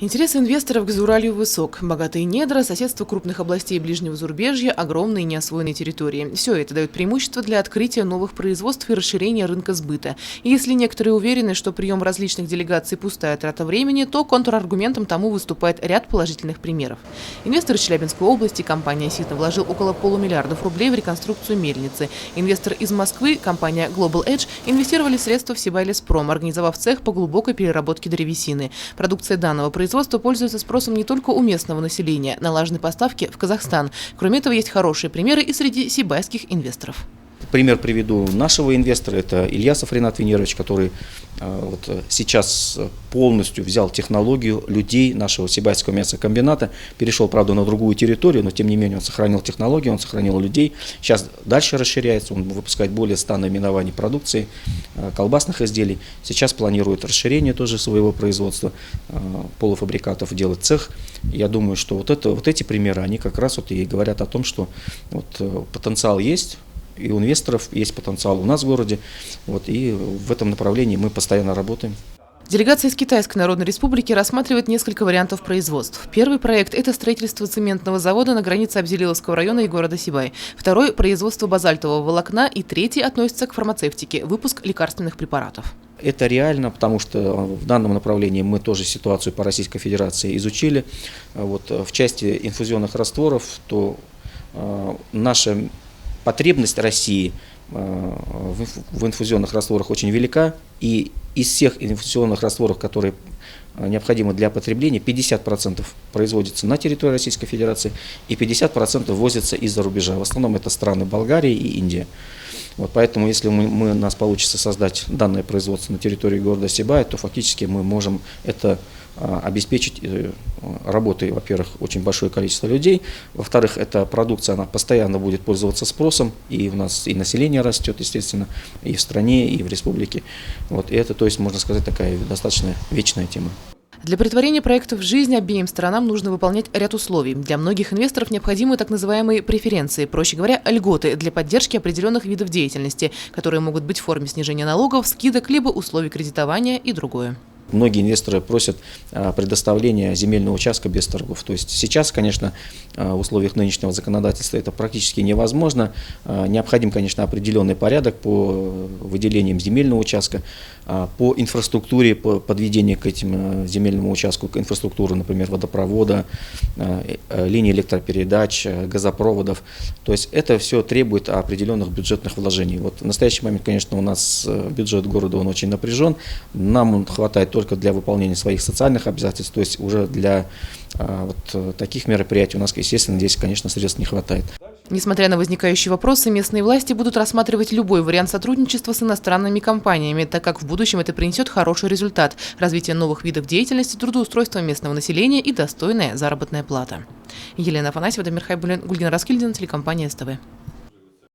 Интерес инвесторов к Зауралью высок. Богатые недра, соседство крупных областей ближнего зарубежья, огромные неосвоенные территории. Все это дает преимущество для открытия новых производств и расширения рынка сбыта. И если некоторые уверены, что прием различных делегаций – пустая трата времени, то контраргументом тому выступает ряд положительных примеров. Инвестор из Челябинской области, компания «Ситно», вложил около полумиллиардов рублей в реконструкцию мельницы. Инвестор из Москвы, компания Global Edge, инвестировали средства в Сибайлеспром, организовав цех по глубокой переработке древесины. Продукция данного производства пользуется спросом не только у местного населения, налажены поставки в Казахстан. Кроме этого, есть хорошие примеры и среди сибайских инвесторов. Пример приведу нашего инвестора, это Ильясов Ренат Венерович, который сейчас полностью взял технологию людей нашего Сибайского мясокомбината, перешел, правда, на другую территорию, но тем не менее он сохранил технологию, он сохранил людей. Сейчас дальше расширяется, он выпускает более 100 наименований продукции, колбасных изделий. Сейчас планирует расширение тоже своего производства, полуфабрикатов, делать цех. Я думаю, что вот эти примеры, они как раз и говорят о том, что потенциал есть. И у инвесторов есть потенциал у нас в городе, и в этом направлении мы постоянно работаем. Делегация из Китайской Народной Республики рассматривает несколько вариантов производств. Первый проект – это строительство цементного завода на границе Абзелиловского района и города Сибай. Второй – производство базальтового волокна. И третий относится к фармацевтике – выпуск лекарственных препаратов. Это реально, потому что в данном направлении мы тоже ситуацию по Российской Федерации изучили. В части инфузионных растворов, то наша потребность России в инфузионных растворах очень велика, и из всех инфузионных растворов, которые необходимы для потребления, 50% производится на территории Российской Федерации и 50% возится из-за рубежа. В основном это страны Болгарии и Индия. Поэтому, если у нас получится создать данное производство на территории города Сибай, то фактически мы можем это обеспечить работой, во-первых, очень большое количество людей, во-вторых, эта продукция, она постоянно будет пользоваться спросом, и у нас и население растет, естественно, и в стране, и в республике. И это, то есть, можно сказать, такая достаточно вечная тема. Для претворения проектов в жизнь обеим сторонам нужно выполнять ряд условий. Для многих инвесторов необходимы так называемые преференции, проще говоря, льготы для поддержки определенных видов деятельности, которые могут быть в форме снижения налогов, скидок, либо условий кредитования и другое. Многие инвесторы просят предоставления земельного участка без торгов. То есть сейчас, конечно, в условиях нынешнего законодательства это практически невозможно. Необходим, конечно, определенный порядок по выделениям земельного участка, по инфраструктуре, по подведению к этим земельному участку, к инфраструктуре, например, водопровода, линии электропередач, газопроводов. То есть это все требует определенных бюджетных вложений. В настоящий момент, конечно, у нас бюджет города он очень напряжен. Нам хватает только для выполнения своих социальных обязательств, то есть уже для таких мероприятий у нас, естественно, здесь, конечно, средств не хватает. Несмотря на возникающие вопросы, местные власти будут рассматривать любой вариант сотрудничества с иностранными компаниями, так как в будущем это принесет хороший результат – развитие новых видов деятельности, трудоустройство местного населения и достойная заработная плата. Елена Афанасьева, Дамир Хайбуллин, Гульген Раскильдин, телекомпания СТВ.